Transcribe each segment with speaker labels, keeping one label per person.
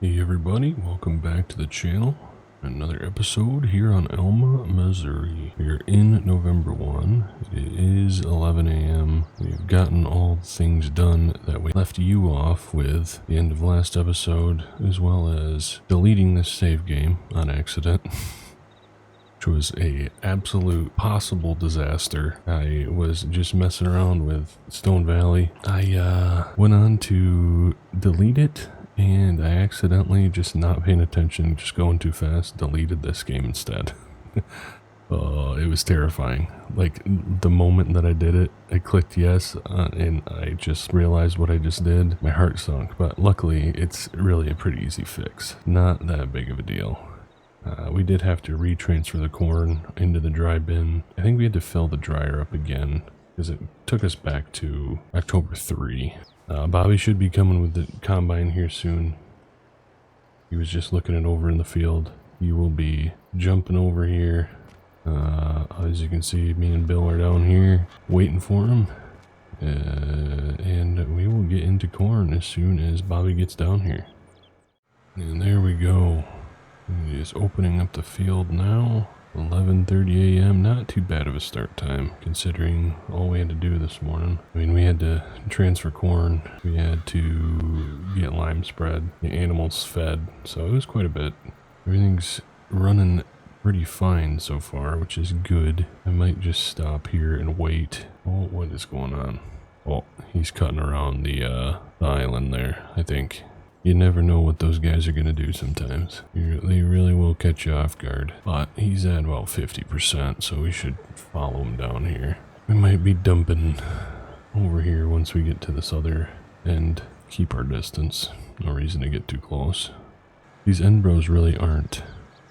Speaker 1: Hey everybody, welcome back to the channel. Another episode here on Alma, Missouri. We are in November 1. It is 11 a.m. We've gotten all the things done that we left you off with the end of last episode, as well as deleting this save game on accident. Which was a absolute possible disaster. I was just messing around with Stone Valley. I went on to delete it, and I accidentally, just not paying attention, just going too fast, deleted this game instead. It was terrifying. Like, the moment that I did it, I clicked yes, and I just realized what I just did. My heart sunk, but luckily, it's really a pretty easy fix. Not that big of a deal. We did have to retransfer the corn into the dry bin. I think we had to fill the dryer up again because it took us back to October 3. Bobby should be coming with the combine here soon. He was just looking it over in the field. He will be jumping over here. As you can see, me and Bill are down here waiting for him. And we will get into corn as soon as Bobby gets down here. And there we go. He is opening up the field now. 11:30 a.m. Not too bad of a start time, considering all we had to do this morning. I mean, we had to transfer corn. We had to get lime spread, the animals fed. So it was quite a bit. Everything's running pretty fine so far, which is good. I might just stop here and wait. Oh, what is going on? Oh, he's cutting around the island there, I think. You never know what those guys are going to do sometimes. They really will catch you off guard. But he's at about 50%, so we should follow him down here. We might be dumping over here once we get to this other end. Keep our distance. No reason to get too close. These end rows really aren't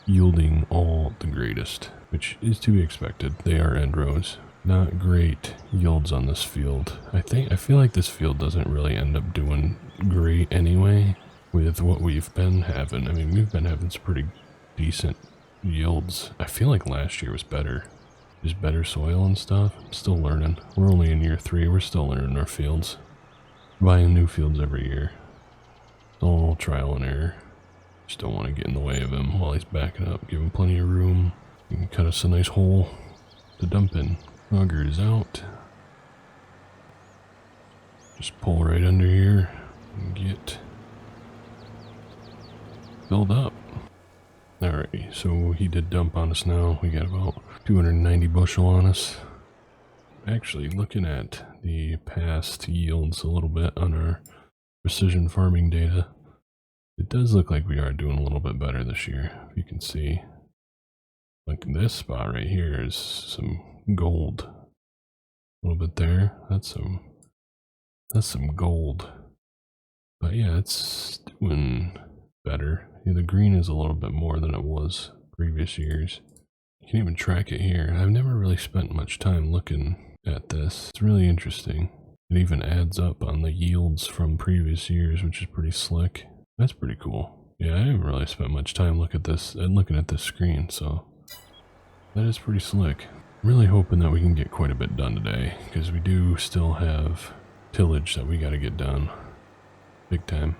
Speaker 1: yielding all the greatest, which is to be expected. They are end rows. Not great yields on this field. I feel like this field doesn't really end up doing great anyway with what we've been having. I mean, we've been having some pretty decent yields. I feel like last year was better. Just better soil and stuff. I'm still learning. We're only in year 3. We're still learning our fields. Buying new fields every year. It's all trial and error. Just don't want to get in the way of him while he's backing up. Give him plenty of room. You can cut us a nice hole to dump in. Auger is out. Just pull right under here and get filled up. Alrighty, so he did dump on us now. We got about 290 bushel on us. Actually, looking at the past yields a little bit on our precision farming data, it does look like we are doing a little bit better this year. If you can see, like this spot right here is some gold. A little bit there. That's some gold. But yeah, it's doing better. Yeah, the green is a little bit more than it was previous years. You can even track it here. I've never really spent much time looking at this. It's really interesting. It even adds up on the yields from previous years, which is pretty slick. That's pretty cool. Yeah, I haven't really spent much time looking at this screen, so that is pretty slick. I'm really hoping that we can get quite a bit done today, because we do still have tillage that we got to get done. Big time.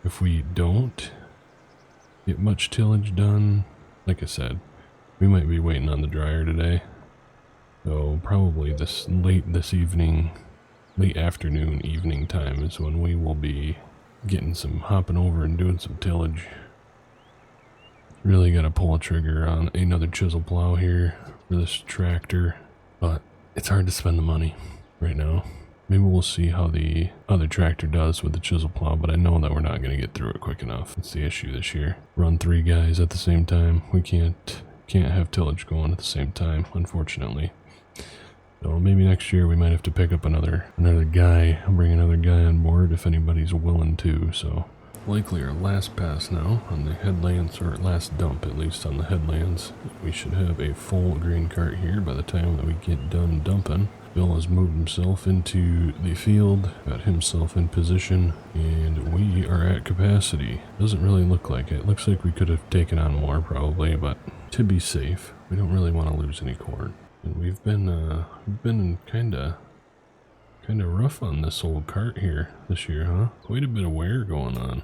Speaker 1: If we don't get much tillage done, like I said, we might be waiting on the dryer today. So probably late afternoon, evening time is when we will be getting some hopping over and doing some tillage. Really got to pull a trigger on another chisel plow here for this tractor, but it's hard to spend the money right now. Maybe we'll see how the other tractor does with the chisel plow, but I know that we're not going to get through it quick enough. That's the issue this year. Run 3 guys at the same time. We can't have tillage going at the same time, unfortunately. So maybe next year we might have to pick up another guy. I'll bring another guy on board if anybody's willing to. So likely our last pass now on the headlands, or last dump at least on the headlands. We should have a full grain cart here by the time that we get done dumping. Bill has moved himself into the field, got himself in position, and we are at capacity. Doesn't really look like it. Looks like we could have taken on more probably, but to be safe, we don't really want to lose any corn. And we've been kind of rough on this old cart here this year, huh? Quite a bit of wear going on.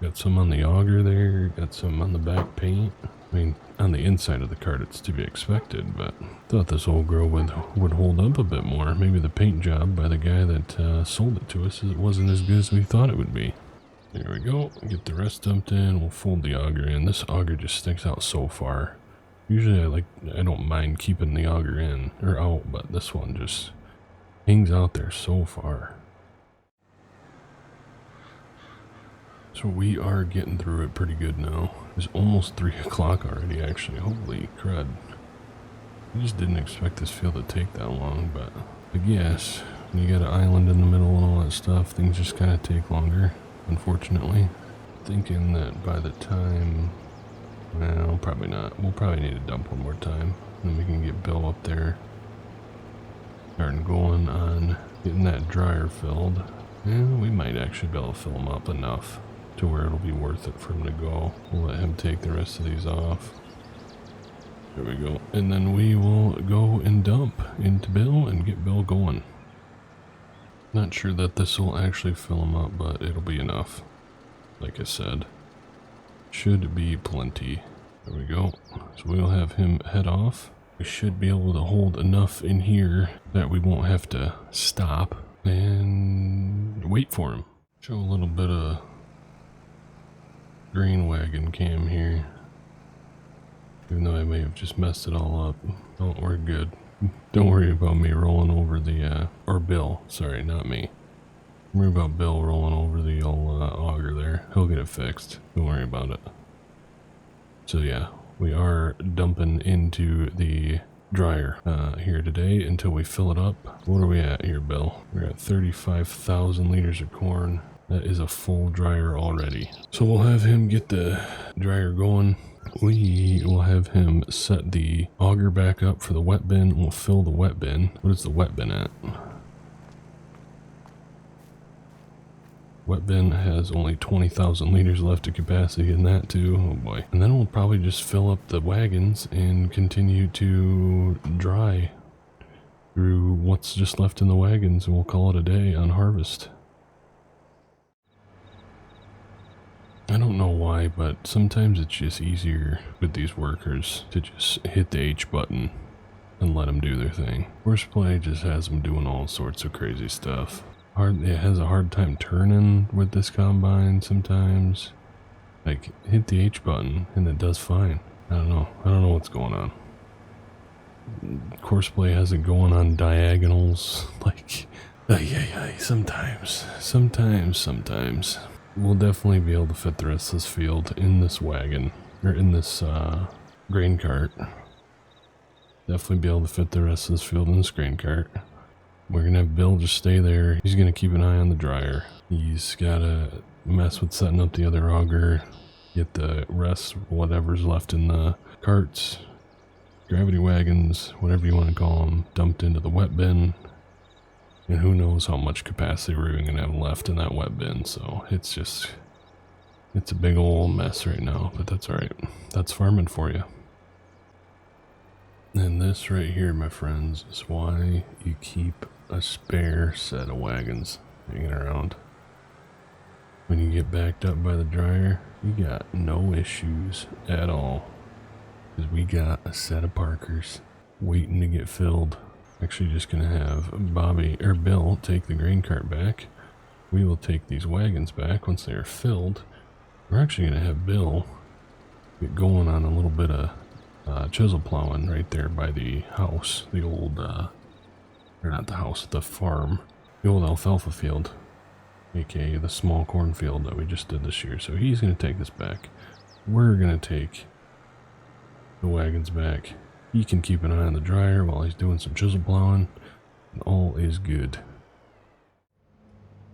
Speaker 1: Got some on the auger there, got some on the back paint. I mean, on the inside of the cart it's to be expected, but thought this old girl would hold up a bit more. Maybe the paint job by the guy that sold it to us wasn't as good as we thought it would be. There we go, get the rest dumped in, we'll fold the auger in. This auger just sticks out so far. Usually I don't mind keeping the auger in, or out, but this one just hangs out there so far. So we are getting through it pretty good now. It's almost 3 o'clock already, actually. Holy crud. I just didn't expect this field to take that long, but I guess when you got an island in the middle and all that stuff, things just kind of take longer, unfortunately. Thinking that by the time, well, probably not. We'll probably need to dump one more time. Then we can get Bill up there, starting going on getting that dryer filled. And we might actually be able to fill him up enough to where it'll be worth it for him to go. We'll let him take the rest of these off. There we go. And then we will go and dump into Bill and get Bill going. Not sure that this will actually fill him up, but it'll be enough. Like I said, should be plenty. There we go. So we'll have him head off. We should be able to hold enough in here that we won't have to stop and wait for him. Show a little bit of grain wagon cam here. Even though I may have just messed it all up. Oh, we're good. Don't worry about me rolling over the, or Bill, sorry, not me. Don't worry about Bill rolling over the old auger there. He'll get it fixed. Don't worry about it. So yeah, we are dumping into the dryer here today until we fill it up. What are we at here, Bill? We're at 35,000 liters of corn. That is a full dryer already. So we'll have him get the dryer going. We will have him set the auger back up for the wet bin. We'll fill the wet bin. What is the wet bin at? Wet bin has only 20,000 liters left of capacity in that too. Oh boy. And then we'll probably just fill up the wagons and continue to dry through what's just left in the wagons, and we'll call it a day on harvest. I don't know why, but sometimes it's just easier with these workers to just hit the H button and let them do their thing. Horseplay just has them doing all sorts of crazy stuff. It has a hard time turning with this combine sometimes. Like, hit the H button and it does fine. I don't know what's going on. Horseplay has it going on diagonals. Like, sometimes. We'll definitely be able to fit the rest of this field in this wagon, or in this grain cart. Definitely be able to fit the rest of this field in this grain cart. We're gonna have Bill just stay there. He's gonna keep an eye on the dryer. He's gotta mess with setting up the other auger, get the rest, whatever's left in the carts, gravity wagons, whatever you want to call them, dumped into the wet bin. And who knows how much capacity we're even gonna have left in that wet bin. So it's a big old mess right now, but that's alright. That's farming for you. And this right here, my friends, is why you keep a spare set of wagons hanging around. When you get backed up by the dryer, you got no issues at all. Because we got a set of Parkers waiting to get filled. Actually just gonna have Bill take the grain cart back. We will take these wagons back once they are filled. We're actually gonna have Bill get going on a little bit of chisel plowing right there by the house, the old, or not the house, the farm, the old alfalfa field, aka the small cornfield that we just did this year. So he's gonna take this back. We're gonna take the wagons back. He can keep an eye on the dryer while he's doing some chisel plowing, and all is good.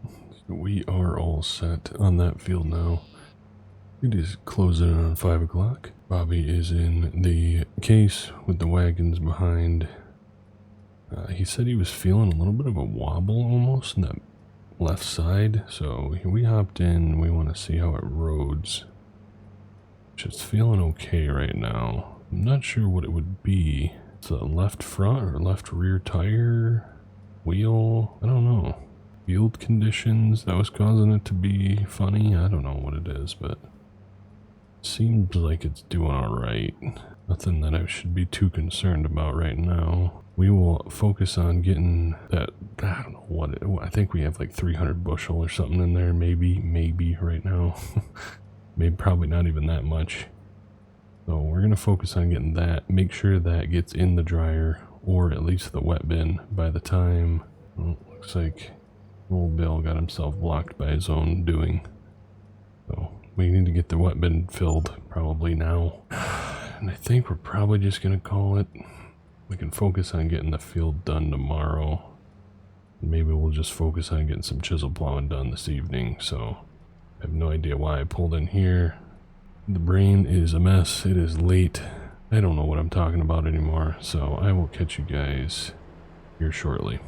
Speaker 1: So we are all set on that field now. It is closing in on 5 o'clock. Bobby is in the case with the wagons behind. He said he was feeling a little bit of a wobble almost in that left side, so we hopped in. We want to see how it roads. Just feeling okay right now. I'm not sure what it would be. It's a left front or left rear tire, wheel, I don't know. field conditions that was causing it to be funny. I don't know what it is, but seems like it's doing alright. Nothing that I should be too concerned about right now. We will focus on getting that, I don't know what, I think we have like 300 bushel or something in there, maybe right now. Maybe probably not even that much. So we're going to focus on getting that, make sure that gets in the dryer, or at least the wet bin by the time, well, looks like old Bill got himself blocked by his own doing. So we need to get the wet bin filled probably now. And I think we're probably just going to call it. We can focus on getting the field done tomorrow. Maybe we'll just focus on getting some chisel plowing done this evening. So I have no idea why I pulled in here. The brain is a mess. It is late. I don't know what I'm talking about anymore. So I will catch you guys here shortly.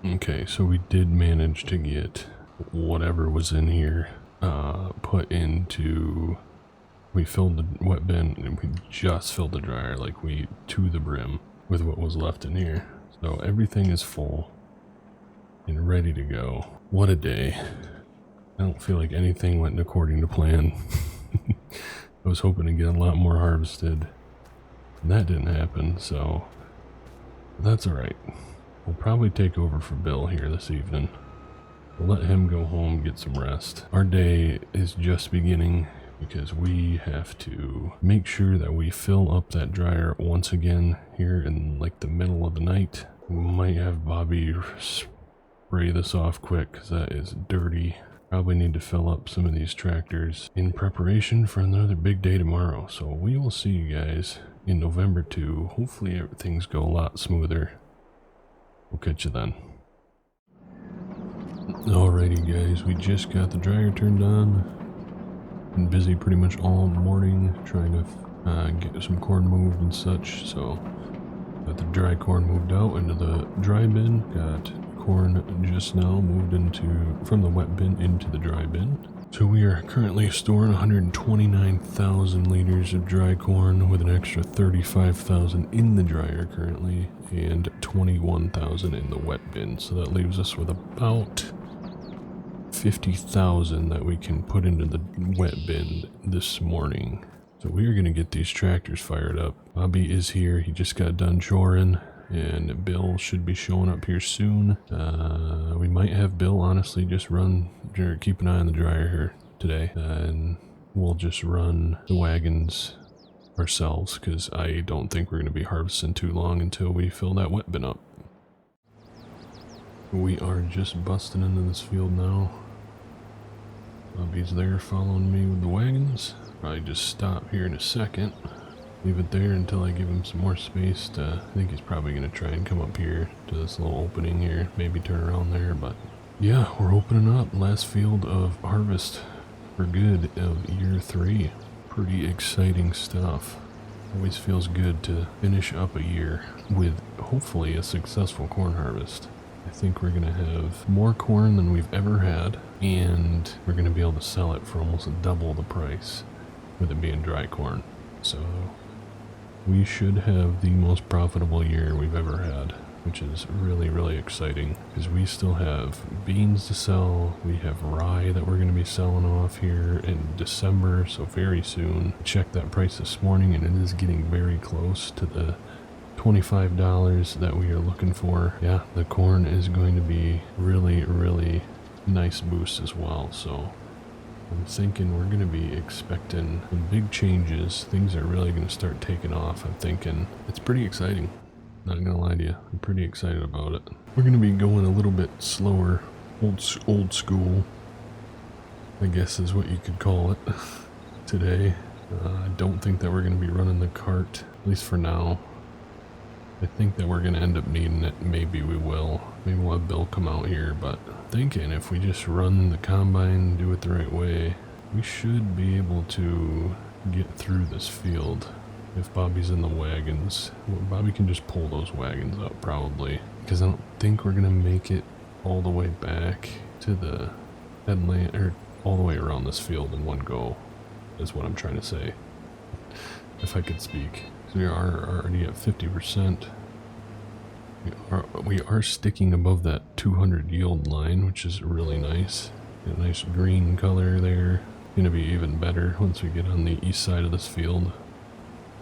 Speaker 1: Okay, so we did manage to get whatever was in here put into... We filled the wet bin and we just filled the dryer, like we to the brim with what was left in here. So everything is full and ready to go. What a day. I don't feel like anything went according to plan. I was hoping to get a lot more harvested. And that didn't happen, so that's alright. We'll probably take over for Bill here this evening. We'll let him go home, get some rest. Our day is just beginning because we have to make sure that we fill up that dryer once again here in like the middle of the night. We might have Bobby spray this off quick because that is dirty. Probably need to fill up some of these tractors in preparation for another big day tomorrow. So we will see you guys in November 2. Hopefully things go a lot smoother. We'll catch you then. Alrighty guys, we just got the dryer turned on. Been busy pretty much all morning trying to get some corn moved and such. So got the dry corn moved out into the dry bin. Got corn just now moved from the wet bin into the dry bin. So we are currently storing 129,000 liters of dry corn with an extra 35,000 in the dryer currently and 21,000 in the wet bin. So that leaves us with about 50,000 that we can put into the wet bin this morning. So we are going to get these tractors fired up. Bobby is here. He just got done shoring. And Bill should be showing up here soon. We might have Bill honestly just keep an eye on the dryer here today. And we'll just run the wagons ourselves because I don't think we're going to be harvesting too long until we fill that wet bin up. We are just busting into this field now. Bobby's there following me with the wagons. Probably just stop here in a second. Leave it there until I give him some more space to, I think he's probably going to try and come up here to this little opening here, maybe turn around there, but yeah, we're opening up last field of harvest for good of year 3. Pretty exciting stuff. Always feels good to finish up a year with hopefully a successful corn harvest. I think we're going to have more corn than we've ever had, and we're going to be able to sell it for almost double the price with it being dry corn. So we should have the most profitable year we've ever had, which is really, really exciting because we still have beans to sell. We have rye that we're going to be selling off here in December, so very soon. I checked that price this morning and it is getting very close to the $25 that we are looking for. Yeah, the corn is going to be really, really nice boost as well. So I'm thinking we're going to be expecting some big changes. Things are really going to start taking off. I'm thinking it's pretty exciting. Not going to lie to you. I'm pretty excited about it. We're going to be going a little bit slower. Old school, I guess is what you could call it today. I don't think that we're going to be running the cart, at least for now. I think that we're going to end up needing it. Maybe we will. Maybe we'll have Bill come out here, but thinking if we just run the combine, do it the right way, we should be able to get through this field. If Bobby's in the wagons, well, Bobby can just pull those wagons up probably, because I don't think we're going to make it all the way back to the headland, or all the way around this field in one go, is what I'm trying to say, if I could speak. So we are already at 50%. We are sticking above that 200 yield line, which is really nice. Got a nice green color there. Gonna be even better once we get on the east side of this field.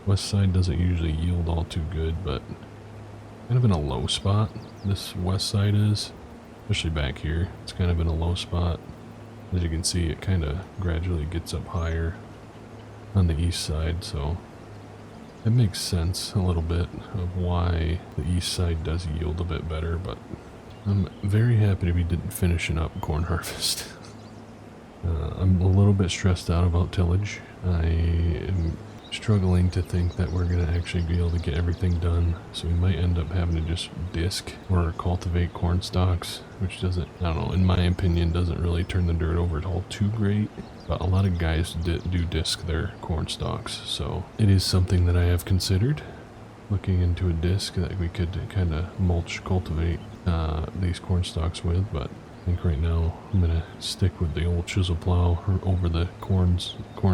Speaker 1: West side doesn't usually yield all too good, but kind of in a low spot. This west side is, especially back here. It's kind of in a low spot. As you can see, it kind of gradually gets up higher on the east side, so it makes sense a little bit of why the east side does yield a bit better, but I'm very happy to be finishing up corn harvest. I'm a little bit stressed out about tillage. I am struggling to think that we're going to actually be able to get everything done, so we might end up having to just disc or cultivate corn stalks, which doesn't, I don't know, in my opinion, doesn't really turn the dirt over at all too great. But a lot of guys do disc their corn stalks, so it is something that I have considered, looking into a disc that we could kind of mulch cultivate these corn stalks with. But I think right now I'm gonna stick with the old chisel plow over the corn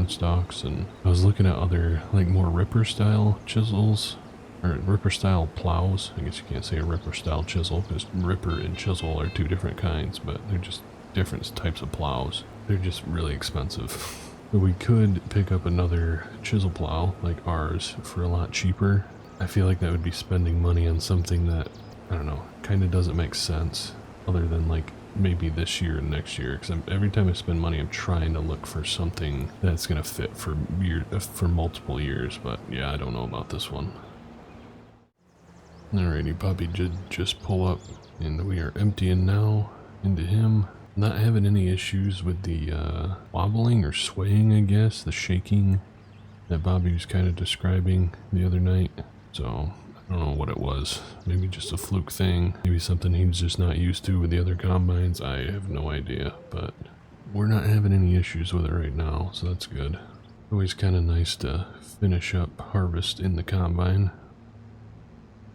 Speaker 1: stalks. And I was looking at other, like, more ripper style chisels, or ripper style plows. I guess you can't say a ripper style chisel because ripper and chisel are two different kinds, but they're just different types of plows. They're just really expensive. But we could pick up another chisel plow like ours for a lot cheaper. I feel like that would be spending money on something that, I don't know, kind of doesn't make sense, other than like maybe this year and next year. Because every time I spend money, I'm trying to look for something that's gonna fit for multiple years. But yeah, I don't know about this one. Alrighty, Bobby did just pull up, and we are emptying now into him. Not having any issues with the wobbling or swaying, I guess, the shaking that Bobby was kind of describing the other night. So I don't know what it was. Maybe just a fluke thing. Maybe something he's just not used to with the other combines. I have no idea, but we're not having any issues with it right now, so that's good. Always kind of nice to finish up harvest in the combine.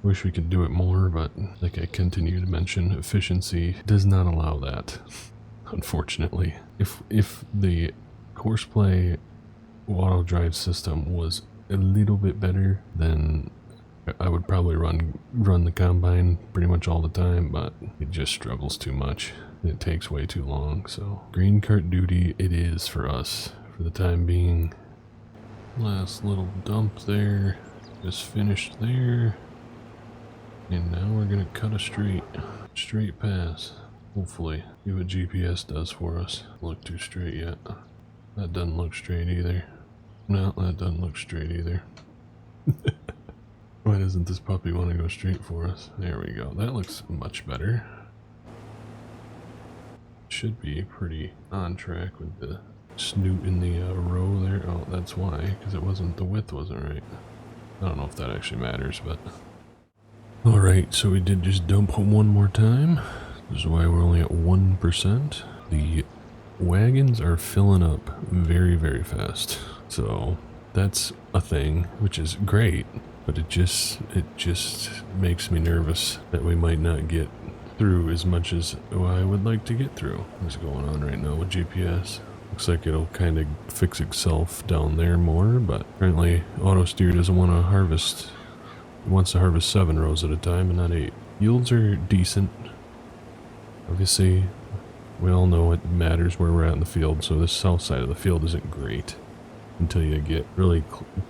Speaker 1: Wish we could do it more, but like I continue to mention, efficiency does not allow that, unfortunately. If the Courseplay auto drive system was a little bit better, then I would probably run the combine pretty much all the time, but it just struggles too much. It takes way too long, so green cart duty it is for us for the time being. Last little dump there, just finished there. And now we're gonna cut a straight pass. Hopefully, see what GPS does for us. Look too straight yet. That doesn't look straight either. No, that doesn't look straight either. Why doesn't this puppy want to go straight for us? There we go. That looks much better. Should be pretty on track with the snoot in the row there. Oh, that's why, because the width wasn't right. I don't know if that actually matters, but... Alright, so we did just dump one more time. This is why we're only at 1%. The wagons are filling up very, very fast. So that's a thing, which is great, but it just makes me nervous that we might not get through as much as I would like to get through. What's going on right now with GPS? Looks like it'll kind of fix itself down there more, but apparently auto steer doesn't want to harvest. It wants to harvest 7 rows at a time and not 8. Yields are decent. Obviously, we all know it matters where we're at in the field, so this south side of the field isn't great until you get really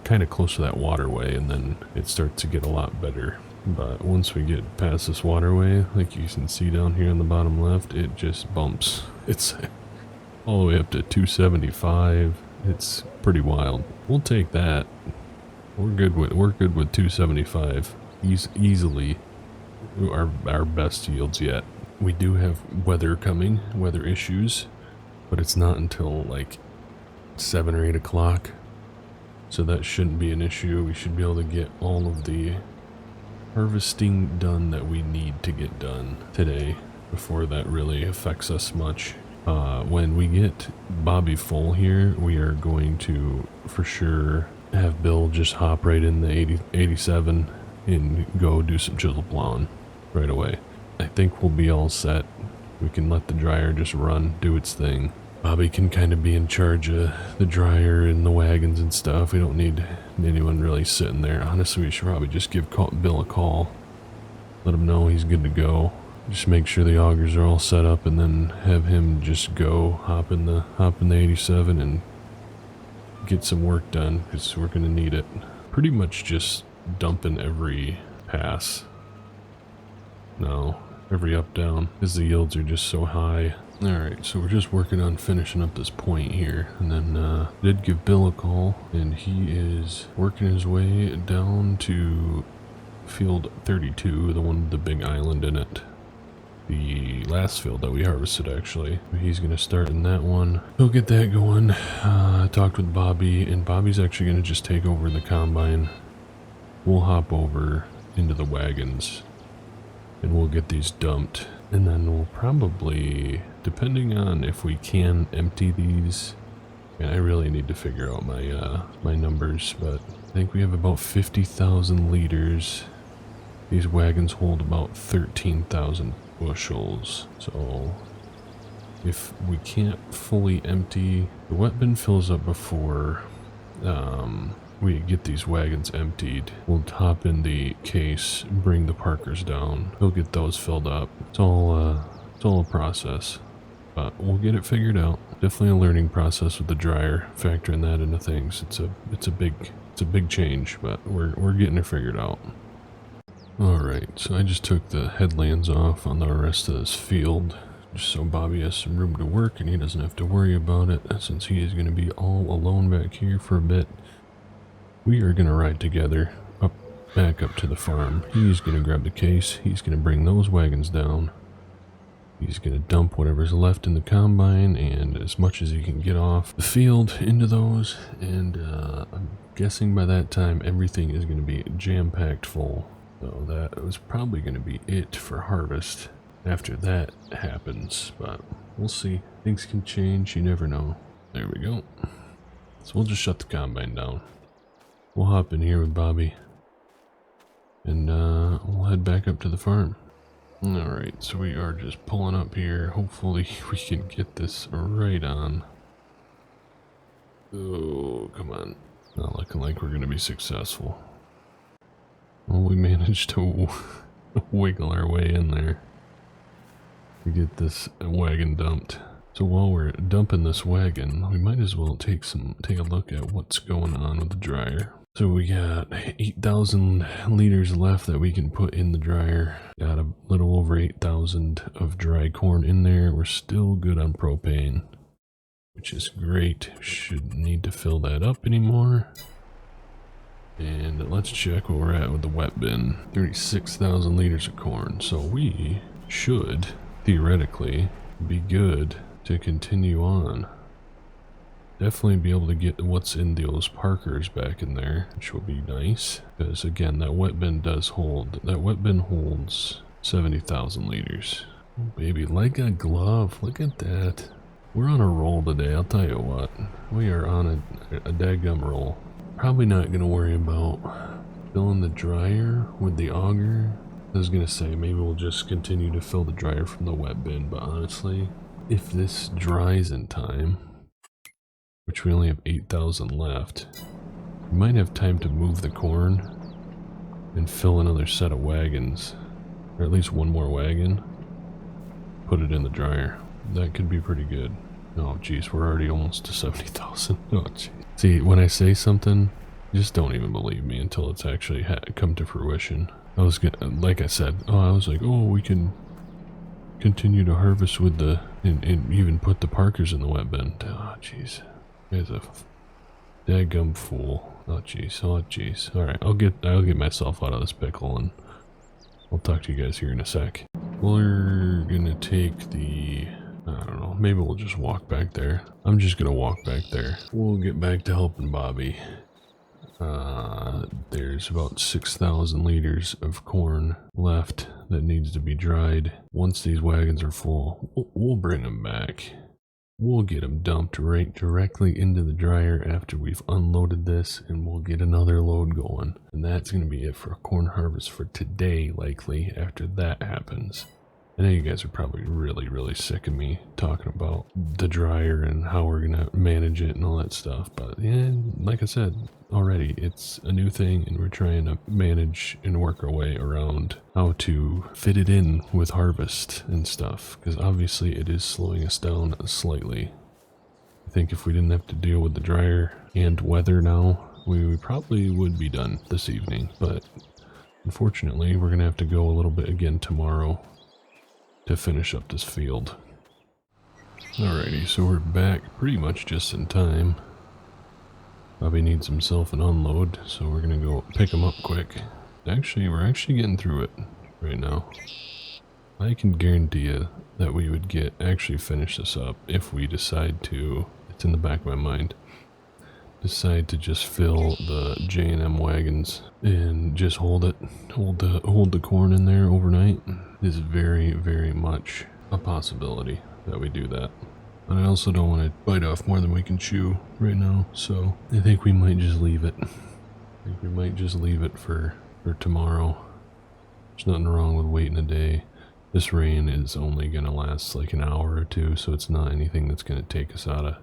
Speaker 1: kind of close to that waterway, and then it starts to get a lot better. But once we get past this waterway, like you can see down here on the bottom left, it just bumps. It's all the way up to 275. It's pretty wild. We'll take that. We're good with 275. Easily our best yields yet. We do have weather issues, but it's not until like 7 or 8 o'clock, so that shouldn't be an issue. We should be able to get all of the harvesting done that we need to get done today before that really affects us much. When we get Bobby full here, we are going to for sure have Bill just hop right in the 87 and go do some chisel plowing right away. I think we'll be all set. We can let the dryer just run, do its thing. Bobby can kind of be in charge of the dryer and the wagons and stuff. We don't need anyone really sitting there. Honestly, we should probably just give Bill a call let him know he's good to go. Just make sure the augers are all set up, and then have him just go hop in the 87 and get some work done, because we're gonna need it. Pretty much just dumping every pass. No, every up down, because the yields are just so high. Alright, so we're just working on finishing up this point here, and then did give Bill a call, and he is working his way down to field 32, the one with the big island in it. The last field that we harvested, actually. He's going to start in that one. He'll get that going. I talked with Bobby, and Bobby's actually going to just take over the combine. We'll hop over into the wagons, and we'll get these dumped. And then we'll probably, depending on if we can empty these, and I really need to figure out my my numbers, but I think we have about 50,000 liters. These wagons hold about 13,000 bushels, so if we can't fully empty, the wet bin fills up before we get these wagons emptied. We'll hop in the case, bring the Parkers down, he'll get those filled up. It's all a process, but we'll get it figured out. Definitely a learning process with the dryer, factoring that into things. It's a big change, but we're getting it figured out. Alright, so I just took the headlands off on the rest of this field, just so Bobby has some room to work and he doesn't have to worry about it, since he is going to be all alone back here for a bit. We are going to ride together back up to the farm. He's going to grab the case, he's going to bring those wagons down, he's going to dump whatever's left in the combine and as much as he can get off the field into those, and I'm guessing by that time everything is going to be jam-packed full. So that was probably going to be it for harvest after that happens, but we'll see. Things can change, you never know. There we go. So we'll just shut the combine down. We'll hop in here with Bobby, and we'll head back up to the farm. Alright, so we are just pulling up here. Hopefully we can get this right on. Oh, come on. Not looking like we're going to be successful. Well, we managed to wiggle our way in there to get this wagon dumped. So while we're dumping this wagon, we might as well take a look at what's going on with the dryer. So we got 8,000 liters left that we can put in the dryer. Got a little over 8,000 of dry corn in there. We're still good on propane, which is great. Shouldn't need to fill that up anymore. And let's check where we're at with the wet bin. 36,000 liters of corn. So we should, theoretically, be good to continue on. Definitely be able to get what's in those Parkers back in there, which will be nice. Because again, that wet bin holds 70,000 liters. Oh, baby, like a glove. Look at that. We're on a roll today, I'll tell you what. We are on a daggum roll. Probably not going to worry about filling the dryer with the auger. I was going to say maybe we'll just continue to fill the dryer from the wet bin, but honestly, if this dries in time, which we only have 8,000 left, we might have time to move the corn and fill another set of wagons, or at least one more wagon, put it in the dryer. That could be pretty good. Oh geez, we're already almost to 70,000. Oh geez. See, when I say something, just don't even believe me until it's actually come to fruition. I was gonna, like I said, I was like, oh, we can continue to harvest with the, and even put the Parkers in the wet bin. Oh jeez, guy's a daggum fool. Oh jeez, oh jeez. All right, I'll get myself out of this pickle, and I'll talk to you guys here in a sec. We're gonna take the, I don't know, maybe we'll just walk back there. I'm just gonna walk back there. We'll get back to helping Bobby. There's about 6,000 liters of corn left that needs to be dried. Once these wagons are full, we'll bring them back. We'll get them dumped right directly into the dryer after we've unloaded this, and we'll get another load going. And that's going to be it for corn harvest for today, likely, after that happens. I know you guys are probably really sick of me talking about the dryer and how we're gonna manage it and all that stuff, but yeah, like I said already, it's a new thing and we're trying to manage and work our way around how to fit it in with harvest and stuff, because obviously it is slowing us down slightly. I think if we didn't have to deal with the dryer and weather now, we probably would be done this evening, but unfortunately we're gonna have to go a little bit again tomorrow to finish up this field. Alrighty, so we're back pretty much just in time. Bobby needs himself an unload, so we're gonna go pick him up quick. Actually, we're actually getting through it right now. I can guarantee you that we would actually finish this up if we decide to, it's in the back of my mind, decide to just fill the J&M wagons and just hold the corn in there overnight. It is very much a possibility that we do that. But I also don't want to bite off more than we can chew right now, so I think we might just leave it. For tomorrow. There's nothing wrong with waiting a day. This rain is only gonna last like an hour or two, so it's not anything that's gonna take us out of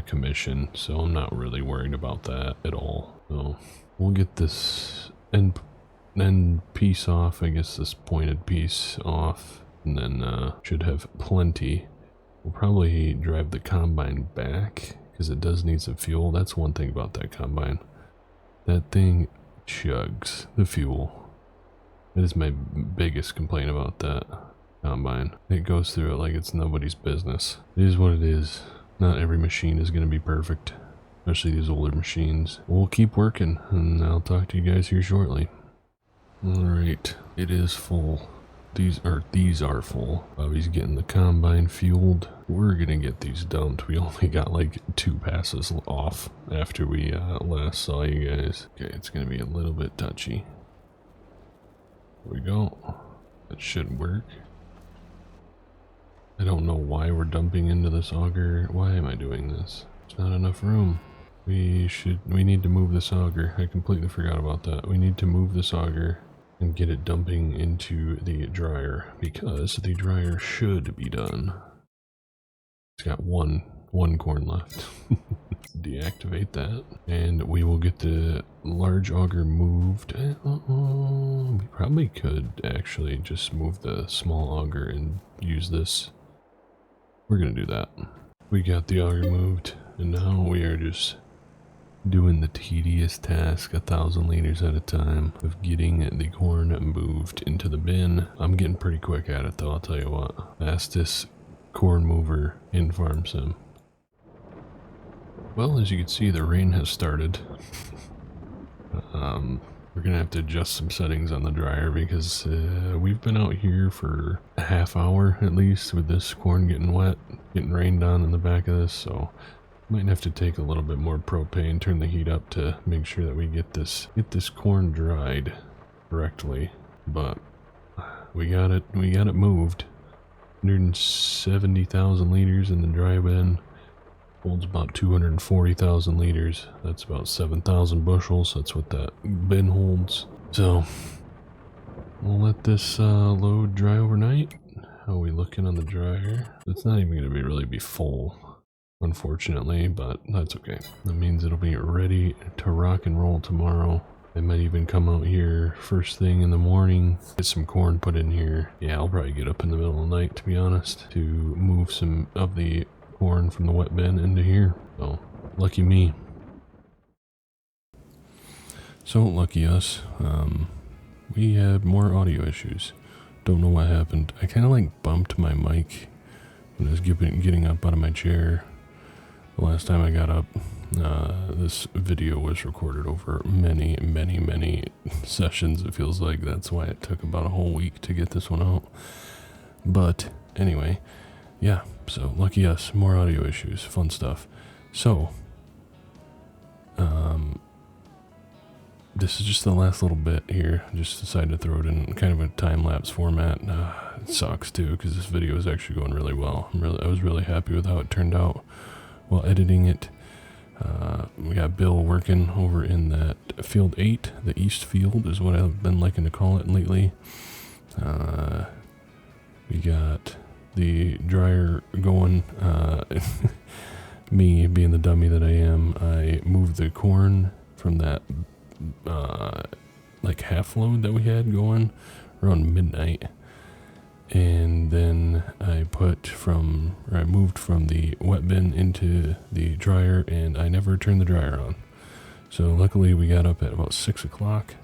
Speaker 1: commission, so I'm not really worried about that at all. So we'll get this end piece off, I guess this pointed piece off, and then should have plenty. We'll probably drive the combine back because it does need some fuel. That's one thing about that combine. That thing chugs the fuel. That is my biggest complaint about that combine. It goes through it like it's nobody's business. It is what it is. Not every machine is going to be perfect, especially these older machines. We'll keep working, and I'll talk to you guys here shortly. Alright, it is full. These are full. Bobby's getting the combine fueled. We're gonna get these dumped. We only got like 2 passes off after we last saw you guys. Okay, it's gonna be a little bit touchy. There we go. That should work. I don't know why we're dumping into this auger. Why am I doing this? There's not enough room. We need to move this auger. I completely forgot about that. We need to move this auger and get it dumping into the dryer, because the dryer should be done. It's got one corn left. Deactivate that, and we will get the large auger moved. We probably could actually just move the small auger and use this. We're gonna do that. We got the auger moved, and now we are just doing the tedious task 1,000 liters at a time of getting the corn moved into the bin. I'm getting pretty quick at it though, I'll tell you what. Fastest corn mover in Farm Sim. Well, as you can see, the rain has started. We're gonna have to adjust some settings on the dryer because we've been out here for a half hour at least with this corn getting wet, getting rained on in the back of this, so might have to take a little bit more propane, turn the heat up to make sure that we get this corn dried correctly. But we got it moved. 170,000 liters in the dry bin. Holds about 240,000 liters. That's about 7,000 bushels. That's what that bin holds. So we'll let this load dry overnight. How are we looking on the dryer? It's not even going to really be full, unfortunately, but that's okay. That means it'll be ready to rock and roll tomorrow. I might even come out here first thing in the morning, get some corn put in here. Yeah, I'll probably get up in the middle of the night, to be honest, to move some of the corn from the wet bin into here. So, lucky me. So, lucky us. We had more audio issues. Don't know what happened. I kind of like bumped my mic when I was getting up out of my chair. The last time I got up, this video was recorded over many sessions. It feels like that's why it took about a whole week to get this one out. But anyway, yeah, so lucky us, more audio issues, fun stuff. So, this is just the last little bit here. Just decided to throw it in kind of a time-lapse format. It sucks too, because this video is actually going really well. I was really happy with how it turned out while editing it. We got Bill working over in that field 8, the east field is what I've been liking to call it lately. We got the dryer going. Me being the dummy that I am, I moved the corn from that like half load that we had going around midnight, and then I moved from the wet bin into the dryer, and I never turned the dryer on. So luckily we got up at about 6 o'clock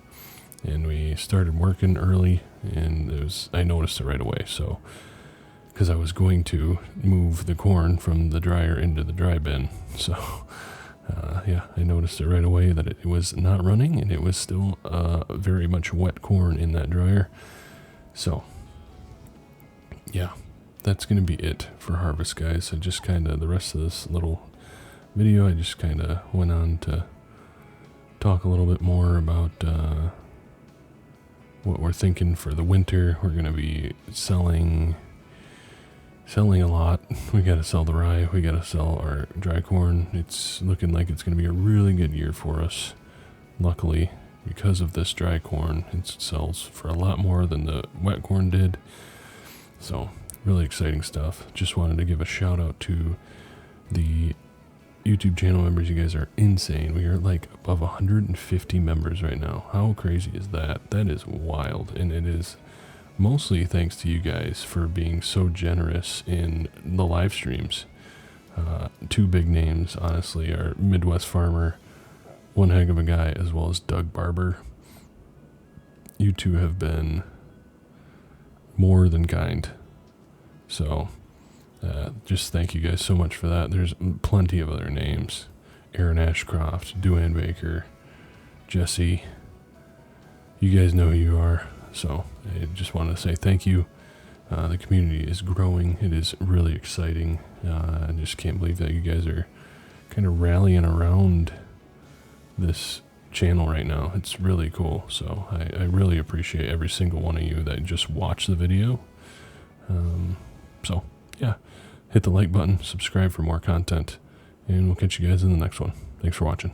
Speaker 1: and we started working early, and I noticed it right away. So because I was going to move the corn from the dryer into the dry bin, so yeah, I noticed it right away that it was not running, and it was still very much wet corn in that dryer. So yeah, that's gonna be it for harvest, guys. I just kind of, the rest of this little video, I just kind of went on to talk a little bit more about what we're thinking for the winter. We're gonna be selling a lot. We gotta sell the rye, we gotta sell our dry corn. It's looking like it's gonna be a really good year for us. Luckily, because of this dry corn, it sells for a lot more than the wet corn did. So really exciting stuff. Just wanted to give a shout out to the YouTube channel members. You guys are insane. We are like above 150 members right now. How crazy is that? That is wild, and it is mostly thanks to you guys for being so generous in the live streams. Two big names, honestly, are Midwest Farmer, one heck of a guy, as well as Doug Barber. You two have been more than kind. So just thank you guys so much for that. There's plenty of other names. Aaron Ashcroft, Duane Baker, Jesse. You guys know who you are. So I just want to say thank you. The community is growing. It is really exciting. I just can't believe that you guys are kind of rallying around this channel right now. It's really cool. So I really appreciate every single one of you that just watch the video. So yeah, hit the like button, subscribe for more content, and we'll catch you guys in the next one. Thanks for watching.